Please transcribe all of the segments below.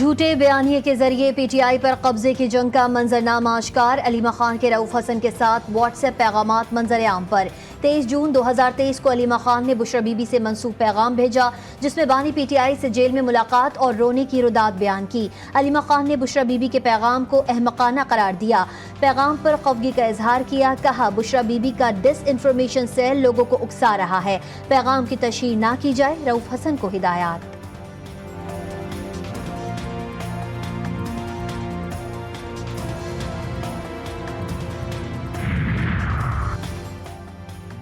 جھوٹے بیانیے کے ذریعے پی ٹی آئی پر قبضے کی جنگ کا منظرنامہ آشکار، علیمہ خان کے رؤف حسن کے ساتھ واٹس ایپ پیغامات منظر عام پر۔ 23 جون 2023 کو علیمہ خان نے بشرا بی بی سے منسوب پیغام بھیجا جس میں بانی پی ٹی آئی سے جیل میں ملاقات اور رونے کی رداد بیان کی۔ علیمہ خان نے بشرا بی بی کے پیغام کو احمقانہ قرار دیا، پیغام پر خفگی کا اظہار کیا، کہا بشرا بی بی کا ڈس انفارمیشن سیل لوگوں کو اکسا رہا ہے، پیغام کی تشہیر نہ کی جائے، رؤف حسن کو ہدایات۔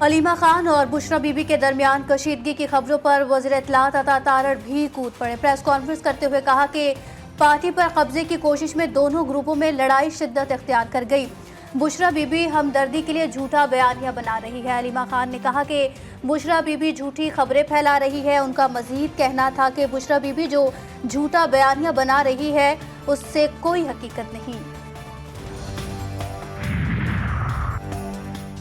علیمہ خان اور بشرا بی بی کے درمیان کشیدگی کی خبروں پر وزیر اطلاعات عطا تارڑ بھی کود پڑے۔ پریس کانفرنس کرتے ہوئے کہا کہ پارٹی پر قبضے کی کوشش میں دونوں گروپوں میں لڑائی شدت اختیار کر گئی۔ بشرا بی بی ہمدردی کے لیے جھوٹا بیانیہ بنا رہی ہے۔ علیمہ خان نے کہا کہ بشرا بی بی جھوٹی خبریں پھیلا رہی ہے۔ ان کا مزید کہنا تھا کہ بشرا بی بی جو جھوٹا بیانیہ بنا رہی ہے اس سے کوئی حقیقت نہیں۔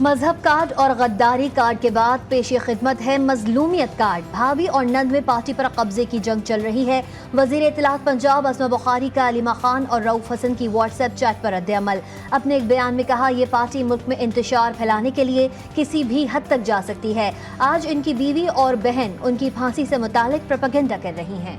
مذہب کارڈ اور غداری کارڈ کے بعد پیش خدمت ہے مظلومیت کارڈ۔ بھابھی اور نند میں پارٹی پر قبضے کی جنگ چل رہی ہے۔ وزیر اطلاعات پنجاب عظمہ بخاری کا علیمہ خان اور رؤف حسن کی واٹس ایپ چیٹ پر رد عمل۔ اپنے ایک بیان میں کہا یہ پارٹی ملک میں انتشار پھیلانے کے لیے کسی بھی حد تک جا سکتی ہے۔ آج ان کی بیوی اور بہن ان کی پھانسی سے متعلق پروپیگنڈا کر رہی ہیں۔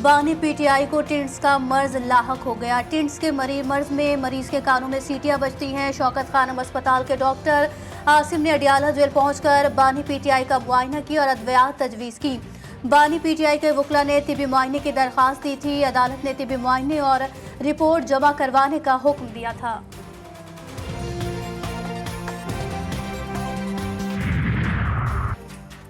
بانی پی ٹی آئی کو ٹینٹس کا مرض لاحق ہو گیا۔ ٹینٹس کے مرض میں مریض کے کانوں میں سیٹیاں بجتی ہیں۔ شوکت خانم اسپتال کے ڈاکٹر عاصم نے اڈیالہ جیل پہنچ کر بانی پی ٹی آئی کا معائنہ کیا اور ادویات تجویز کی۔ بانی پی ٹی آئی کے وکلاء نے طبی معائنے کی درخواست دی تھی۔ عدالت نے طبی معائنے اور رپورٹ جمع کروانے کا حکم دیا تھا۔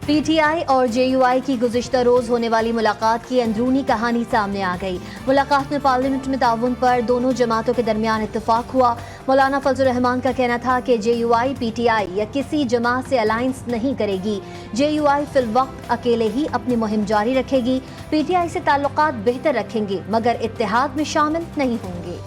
پی ٹی آئی اور جے یو آئی کی گزشتہ روز ہونے والی ملاقات کی اندرونی کہانی سامنے آ گئی۔ ملاقات میں پارلیمنٹ میں تعاون پر دونوں جماعتوں کے درمیان اتفاق ہوا۔ مولانا فضل الرحمان کا کہنا تھا کہ جے you I P T I یا کسی جماعت سے الائنس نہیں کرے گی۔ جے یو آئی فی الوقت اکیلے ہی اپنی مہم جاری رکھے گی، پی ٹی آئی سے تعلقات بہتر رکھیں گے مگر اتحاد میں شامل نہیں ہوں گے۔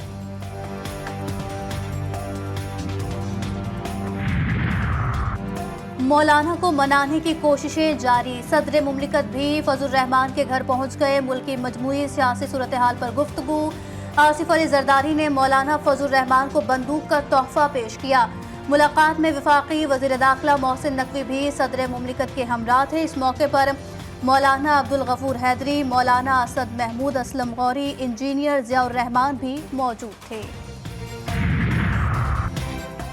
مولانا کو منانے کی کوششیں جاری۔ صدر مملکت بھی فضل الرحمان کے گھر پہنچ گئے۔ ملک کی مجموعی سیاسی صورتحال پر گفتگو۔ آصف علی زرداری نے مولانا فضل الرحمان کو بندوق کا تحفہ پیش کیا۔ ملاقات میں وفاقی وزیر داخلہ محسن نقوی بھی صدر مملکت کے ہمراہ تھے۔ اس موقع پر مولانا عبدالغفور حیدری، مولانا اسد محمود اسلم غوری، انجینئر ضیاء الرحمان بھی موجود تھے۔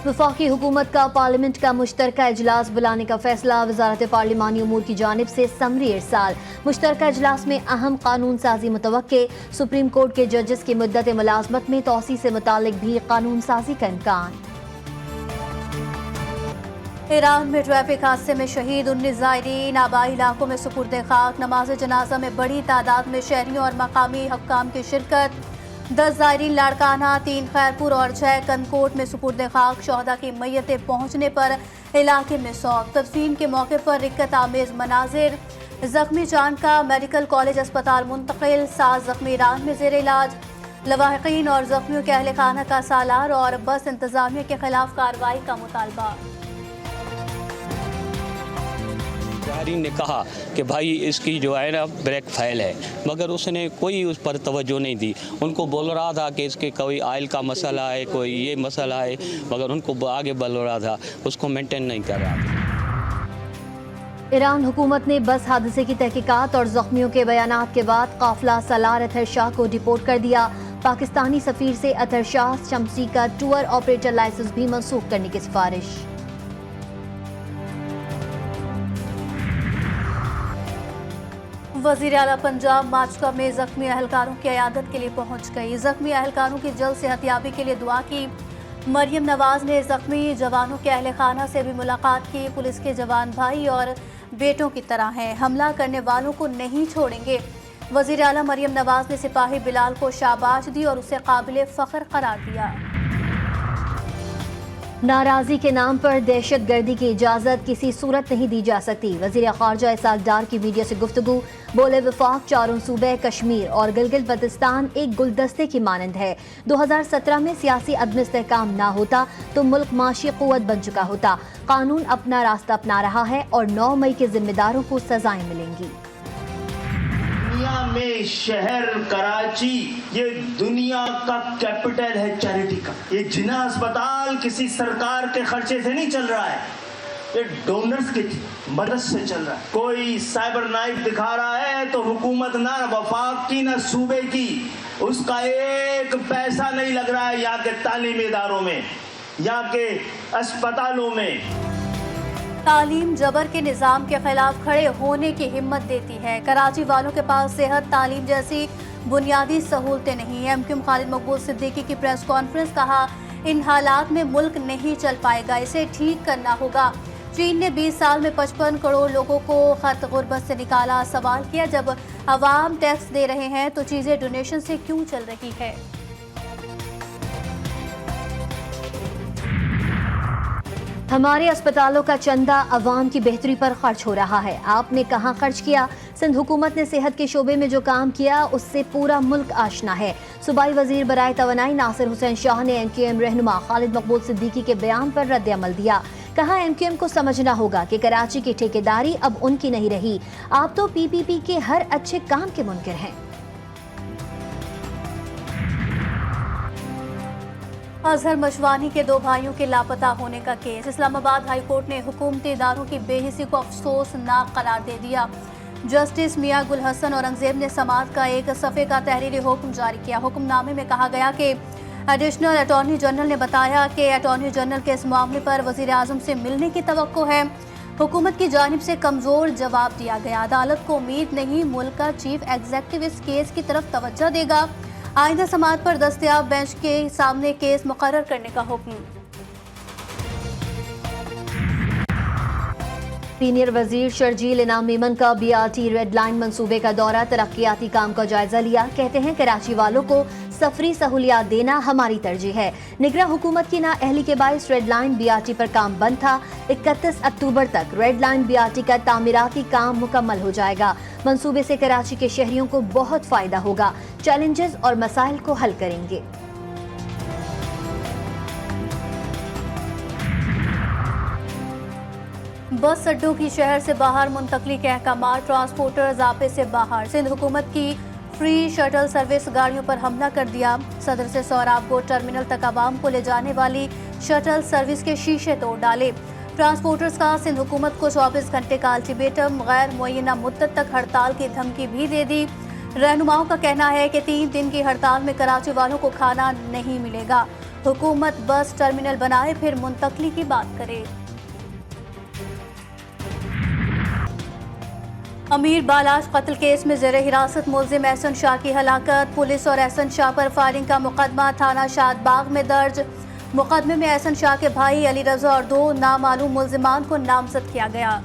وفاقی حکومت کا پارلیمنٹ کا مشترکہ اجلاس بلانے کا فیصلہ، وزارت پارلیمانی امور کی جانب سے سمری ارسال۔ مشترکہ اجلاس میں اہم قانون سازی متوقع، سپریم کورٹ کے ججز کی مدت ملازمت میں توسیع سے متعلق بھی قانون سازی کا امکان۔ ایران میں ٹریفک حادثے میں شہید 19 زائرین، آبائی علاقوں میں سپرد خاک۔ نماز جنازہ میں بڑی تعداد میں شہریوں اور مقامی حکام کی شرکت۔ 10 زائرین لاڑکانہ، 3 خیرپور اور 6 کنکوٹ میں سپرد خاک۔ شہداء کی میتیں پہنچنے پر علاقے میں سوگ۔ تدفین کے موقع پر رکت آمیز مناظر۔ زخمی چاند کا میڈیکل کالج اسپتال منتقل، 7 زخمی ایران میں زیر علاج۔ لواحقین اور زخمیوں کے اہل خانہ کا سالار اور بس انتظامیہ کے خلاف کارروائی کا مطالبہ۔ زائرین نے کہا کہ بھائی اس کی جو ہے نا بریک فیل ہے، مگر اس نے کوئی اس پر توجہ نہیں دی۔ ان کو بول رہا تھا کہ اس کے کوئی آئل کا مسئلہ ہے، کوئی یہ مسئلہ ہے، مگر ان کو آگے بول رہا تھا، اس کو مینٹین نہیں کر رہا تھا۔ ایران حکومت نے بس حادثے کی تحقیقات اور زخمیوں کے بیانات کے بعد قافلہ سالار اطہر شاہ کو ڈپورٹ کر دیا۔ پاکستانی سفیر سے اطہر شاہ شمسی کا ٹور آپریٹر لائسنس بھی منسوخ کرنے کی سفارش۔ وزیر اعلیٰ پنجاب ماچکا میں زخمی اہلکاروں کی عیادت کے لیے پہنچ گئی۔ زخمی اہلکاروں کی جلد صحت یابی کے لیے دعا کی۔ مریم نواز نے زخمی جوانوں کے اہل خانہ سے بھی ملاقات کی۔ پولیس کے جوان بھائی اور بیٹوں کی طرح ہیں، حملہ کرنے والوں کو نہیں چھوڑیں گے۔ وزیر اعلیٰ مریم نواز نے سپاہی بلال کو شاباش دی اور اسے قابل فخر قرار دیا۔ नाराजी के नाम पर दहशत गर्दी की इजाजत किसी सूरत नहीं दी जा सकती। वजीर खारजा इसहाक डार की मीडिया से गुफ्तगू, बोले वफाक चारों सूबे कश्मीर और गिलगित बल्तिस्तान एक गुलदस्ते की मानंद है। 2017 में सियासी अदम इस्तेहकाम ना होता तो मुल्क माशी कुव्वत बन चुका होता। कानून अपना रास्ता अपना रहा है और 9 मई के जिम्मेदारों को सजाएं मिलेंगी। दुनिया में शहर कराची ये दुनिया का कैपिटल है चैरिटी का। ये जिना अस्पताल किसी सरकार के खर्चे से नहीं चल रहा है, ये डोनर्स की मदद से चल रहा है। कोई साइबर नाइफ दिखा रहा है तो हुकूमत ना वफाक की ना सूबे की, उसका एक पैसा नहीं लग रहा है यहाँ के तालीमी इदारों में, यहाँ के अस्पतालों में। तालीम जबर के निज़ाम के खिलाफ खड़े होने की हिम्मत देती है। कराची वालों के पास सेहत तालीम जैसी बुनियादी सहूलतें नहीं है। एमक्यूएम खालिद मकबूल सिद्दीकी की प्रेस कॉन्फ्रेंस, कहा इन हालात में मुल्क नहीं चल पाएगा, इसे ठीक करना होगा। चीन ने 20 साल में 55 करोड़ लोगों को खत गुर्बत से निकाला। सवाल किया, जब अवाम टैक्स दे रहे हैं तो चीज़ें डोनेशन से क्यों चल रही है? हमारे अस्पतालों का चंदा अवाम की बेहतरी पर खर्च हो रहा है। आपने कहाँ खर्च किया? सिंध हुकूमत ने सेहत के शोबे में जो काम किया उससे पूरा मुल्क आशना है। सूबाई वजीर बराए तवानाई नासिर हुसैन शाह ने एमक्यूएम रहनुमा खालिद मकबूल सिद्दीकी के बयान पर रद्द अमल दिया। कहा, एमक्यूएम को समझना होगा कि कराची की ठेकेदारी अब उनकी नहीं रही। आप तो पीपीपी के हर अच्छे काम के मुनकिर हैं। अजहर मशवानी के 2 भाइयों के लापता होने का केस। इस्लामाबाद हाई कोर्ट ने हुकूमती इदारों की बेहिसी को अफसोसनाक करार दे दिया। जस्टिस मियां गुल हसन औरंगजेब ने समाअत का एक सफ़े का तहरीरी हुक्म जारी किया। हुक्मनामे में कहा गया कि एडिशनल अटॉर्नी जनरल ने बताया कि अटॉर्नी जनरल के इस मामले पर वज़ीर आज़म से मिलने की तवक्को है। हुकूमत की जानिब से कमज़ोर जवाब दिया गया। अदालत को उम्मीद नहीं मुल्क का चीफ एग्जीक्यूटिव इस केस की तरफ तवज्जो देगा। आइंदा समाअत पर दस्तयाब बेंच के सामने केस मुकर्रर करने का हुक्म। सीनियर वजीर शर्जील इनाम मेमन का BRT रेड लाइन मंसूबे का दौरा, तरक्याती काम का जायजा लिया। कहते हैं कराची वालों को सफरी सहूलियात देना हमारी तरजीह है। निगरां हुकूमत की नाअहली के बाइस रेड लाइन BRT पर काम बंद था। 31 अक्टूबर तक रेड लाइन BRT का तामीराती काम मुकम्मल हो जाएगा। मंसूबे से कराची के शहरियों को बहुत फायदा होगा। चैलेंजेस और मसाइल को हल करेंगे। बस अड्डों की शहर से बाहर मुंतकली के अहकामात, ट्रांसपोर्टर ज़ाब्ते से बाहर। सिंध हुकूमत की फ्री शटल सर्विस गाड़ियों पर हमला कर दिया। सदर से सोहराब को टर्मिनल तक आवाम को ले जाने वाली शटल सर्विस के शीशे तोड़ डाले। ट्रांसपोर्टर्स का सिंध हुकूमत को 24 घंटे का अल्टीमेटम, गैर मुअय्यना मुद्दत तक हड़ताल की धमकी भी दे दी। रहनुमाओं का कहना है कि 3 दिन की हड़ताल में कराची वालों को खाना नहीं मिलेगा। हुकूमत बस टर्मिनल बनाए फिर मुंतकली की बात करे। अमीर बालाश कत्ल केस में ज़ेर हिरासत मुलजिम एहसन शाह की हलाकत। पुलिस और एहसन शाह पर फायरिंग का मुकदमा थाना शादबाग में दर्ज। मुकदमे में एहसन शाह के भाई अली रजा और 2 नामालूम मुलजिमान को नामजद किया गया।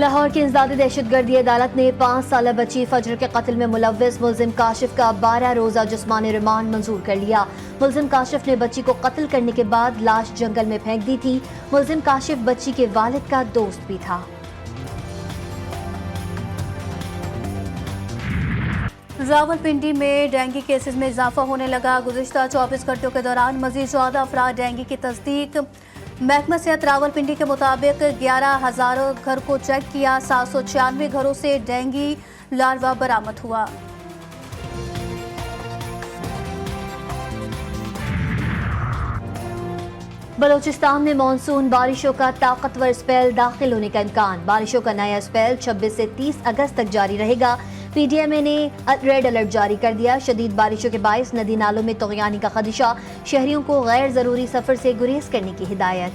लाहौर की इंसदादी दहशतगर्दी अदालत ने 5 साल बच्ची फजर के कत्ल में मुलव्वस मुलजिम काशिफ का 12 रोज़ा जिस्मानी रिमांड मंजूर कर लिया। मुलजिम काशिफ ने बच्ची को कत्ल करने के बाद लाश जंगल में फेंक दी थी। मुलजिम काशिफ बच्ची के वालिद का दोस्त भी था। रावलपिंडी में डेंगू केसेस में इजाफा होने लगा। गुज़िश्ता 24 घंटों के दौरान मजीद 14 अफराद डेंगू की तस्दीक। महकमा सेहत रावलपिंडी के मुताबिक 11,000 घर को चेक किया। 796 घरों से डेंगू लार्वा बरामद हुआ। बलोचिस्तान में मॉनसून बारिशों का ताकतवर स्पेल दाखिल होने का इम्कान। बारिशों का नया स्पेल 26 से 30 अगस्त तक जारी रहेगा। PDMA ने रेड अलर्ट जारी कर दिया। शदीद बारिशों के बायस नदी नालों में तुग़यानी का खदशा। शहरियों को गैर ज़रूरी सफ़र से गुरेज करने की हिदायत।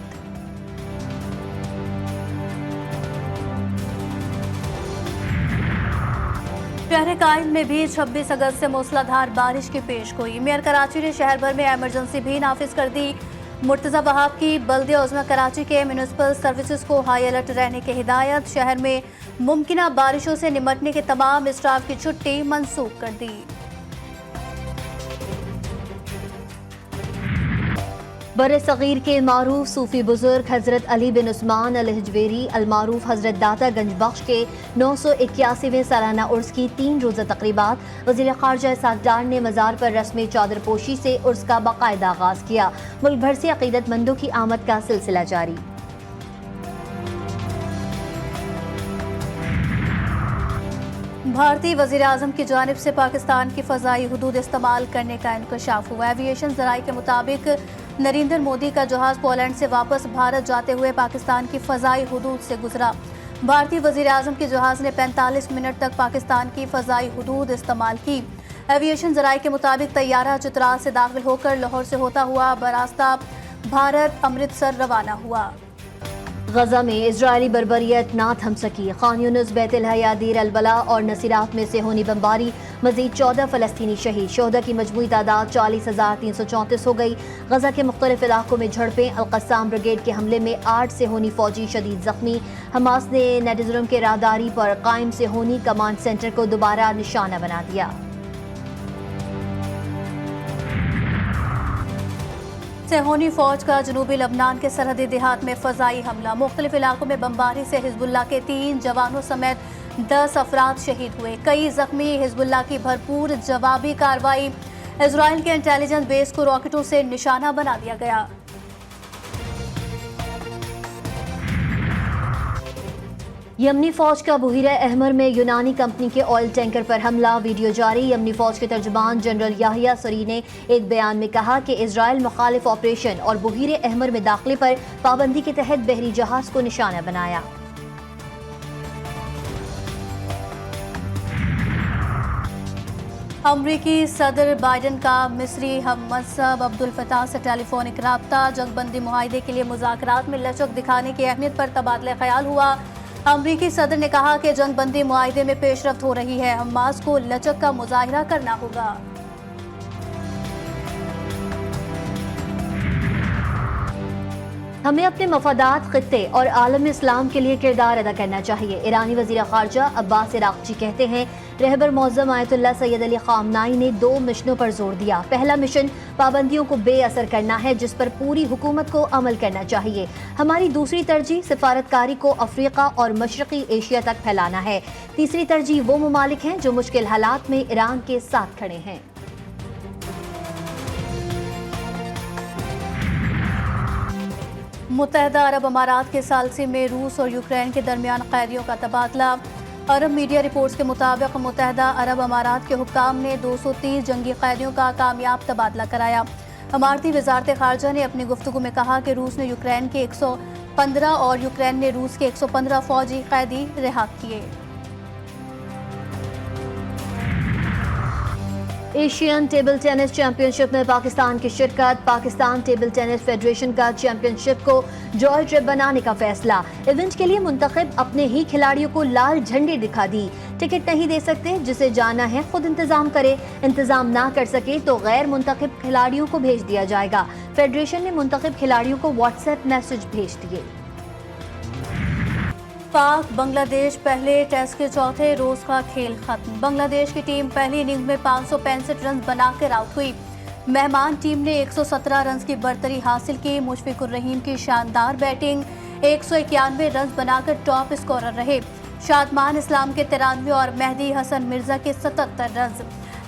शहर कायम में भी 26 अगस्त से मूसलाधार बारिश की पेशगोई। मेयर कराची ने शहर भर में एमरजेंसी भी नाफिज कर दी। मुर्तज़ा वहाब की बल्दिया उज़्मा कराची के म्यूनिसिपल सर्विसेज को हाई अलर्ट रहने की हिदायत। शहर में मुमकिना बारिशों से निमटने के तमाम स्टाफ की छुट्टी मनसूख कर दी। बर सग़ीर के मारूफ सूफी बुजुर्ग हज़रत अली बिन उस्मान अल-हिजवेरी अलमारूफ हज़रत दाता गंज बख्श के 981वें सालाना उर्स की 3 रोज़ा तक़रीबात वज़ीर ख़ारजा इसहाक़ डार ने मज़ार पर रस्म चादर पोशी से उर्स का बाकायदा आगाज़ किया। मुल्क भर से अक़ीदतमंदों की आमद का सिलसिला जारी। भारतीय वज़ीर आज़म की जानिब से पाकिस्तान की फ़ज़ाई हुदूद इस्तेमाल करने का इंकशाफ हुआ। एविएशन ज़राए के मुताबिक नरेंद्र मोदी का जहाज़ पोलैंड से वापस भारत जाते हुए पाकिस्तान की फ़ज़ाई हुदूद से गुजरा। भारतीय वज़ीर आज़म के जहाज़ ने 45 मिनट तक पाकिस्तान की फ़ज़ाई हुदूद इस्तेमाल की। एविएशन ज़राए के मुताबिक तैयारा चित्राल से दाखिल होकर लाहौर से होता हुआ बरास्ता भारत अमृतसर रवाना हुआ। गजा में इजरायली बर्बरियत ना थम सकी। खान यूनिस, बैतुल हया, देर अल-बला और नसीरात में सेहोनी बमबारी, मजीद 14 फ़लस्तीनी शहीद। शोहदा की मजमूई तादाद 40,334 हो गई। गजा के मुख्तलिफ इलाकों में झड़पें। अल-क़स्साम ब्रिगेड के हमले में 8 सेहोनी फौजी शदीद जख्मी। हमास ने नेटिज़म के राहदारी पर कायम सेहोनी कमांड सेंटर को दोबारा निशाना बना दिया। सेहोनी फौज का जनूबी लबनान के सरहदी देहात में फ़ज़ाई हमला। मुख्तलिफ इलाकों में बमबारी से हिजबुल्लाह के 3 जवानों समेत 10 अफराद शहीद हुए, कई जख्मी। हिजबुल्लाह की भरपूर जवाबी कार्रवाई। इजराइल के इंटेलिजेंस बेस को रॉकेटों से निशाना बना दिया गया। यमनी फौज का बुहीरा अहमर में यूनानी कंपनी के ऑयल टैंकर पर हमला, वीडियो जारी। यमनी फौज के तर्जुमान जनरल याहिया सरी ने एक बयान में कहा कि इजराइल मुखालिफ ऑपरेशन और बुहीरे अहमर में दाखिले पर पाबंदी के तहत बहरी जहाज को निशाना बनाया। अमरीकी सदर बाइडन का मिस्री हममसब अब्दुल फताह से टेलीफोनिक राब्ता। जंगबंदी मुआहदे के लिए मुज़ाकरात में लचक दिखाने की अहमियत पर तबादला ख्याल हुआ। अमरीकी सदर ने कहा कि जंगबंदी मुआहदे में पेशरफ्त हो रही है, हमास को लचक का मुजाहिरा करना होगा। हमें अपने मफादात, खित्ते और आलम इस्लाम के लिए किरदार अदा करना चाहिए। ईरानी वज़ीर ख़ारजा अब्बास इराक़ची कहते हैं, रहबर मौज़म आयतुल्लाह सैयद अली ख़ामनाई ने 2 मिशनों पर जोर दिया। पहला मिशन पाबंदियों को बेअसर करना है, जिस पर पूरी हुकूमत को अमल करना चाहिए। हमारी दूसरी तरजीह सिफारतकारी को अफ्रीका और मशरक़ी एशिया तक फैलाना है। तीसरी तरजीह वो ममालिक हैं जो मुश्किल हालात में ईरान के साथ खड़े हैं। मुत्तहदा अरब अमारात के सालसी में रूस और यूक्रेन के दरमियान कैदियों का तबादला। अरब मीडिया रिपोर्ट्स के मुताबिक मुत्तहदा अरब अमारात के हुक्काम ने 230 जंगी कैदियों का कामयाब तबादला कराया। अमारती वजारत ख़ारजा ने अपनी गुफ्तगू में कहा कि रूस ने यूक्रेन के 115 और यूक्रेन ने रूस के 115 फौजी कैदी रिहा किए। एशियन टेबल टेनिस चैंपियनशिप में पाकिस्तान की शिरकत। पाकिस्तान टेबल टेनिस फेडरेशन का चैंपियनशिप को जॉय ट्रिप बनाने का फैसला। इवेंट के लिए मुंतखब अपने ही खिलाड़ियों को लाल झंडी दिखा दी। टिकट नहीं दे सकते, जिसे जाना है खुद इंतजाम करे। इंतजाम ना कर सके तो गैर मुंतखब खिलाड़ियों को भेज दिया जाएगा। फेडरेशन ने मुंतखब खिलाड़ियों को व्हाट्सएप मैसेज भेज दिए। पाक बांग्लादेश पहले टेस्ट के चौथे रोज का खेल खत्म। बांग्लादेश की टीम पहली इनिंग में 565 रन बनाकर आउट हुई। मेहमान टीम ने 117 रन की बरतरी हासिल की। मुशफिकुर रहीम की शानदार बैटिंग, 191 रन बनाकर टॉप स्कोरर रहे। शादमान इस्लाम के 93 और मेहदी हसन मिर्जा के 77 रन।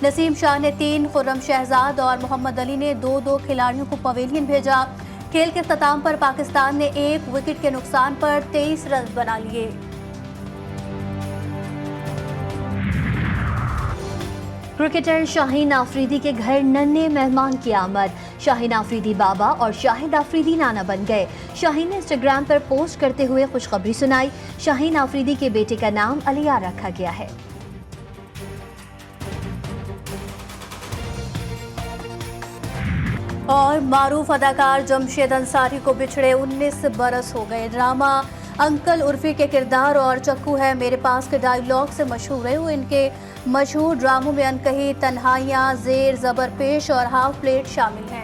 नसीम शाह ने 3, खुर्रम शहजाद और मोहम्मद अली ने 2-2 खिलाड़ियों को पवेलियन भेजा। खेल के इख्तिताम पर पाकिस्तान ने 1 विकेट के नुकसान पर 23 रन बना लिए। क्रिकेटर शाहीन आफरीदी के घर नन्हे मेहमान की आमद। शाहीन आफरीदी बाबा और शाहिद आफरीदी नाना बन गए। शाहीन ने इंस्टाग्राम पर पोस्ट करते हुए खुशखबरी सुनाई। शाहीन आफरीदी के बेटे का नाम अलिया रखा गया है। और मारूफ अदाकार जमशेद अंसारी को बिछड़े 19 बरस हो गए। ड्रामा अंकल उर्फी के किरदार और चक्कू है मेरे पास के डायलॉग से मशहूर है। वो इनके मशहूर ड्रामों में अनकही, तन्हाइयाँ, जेर, जबर पेश और हाफ प्लेट शामिल हैं।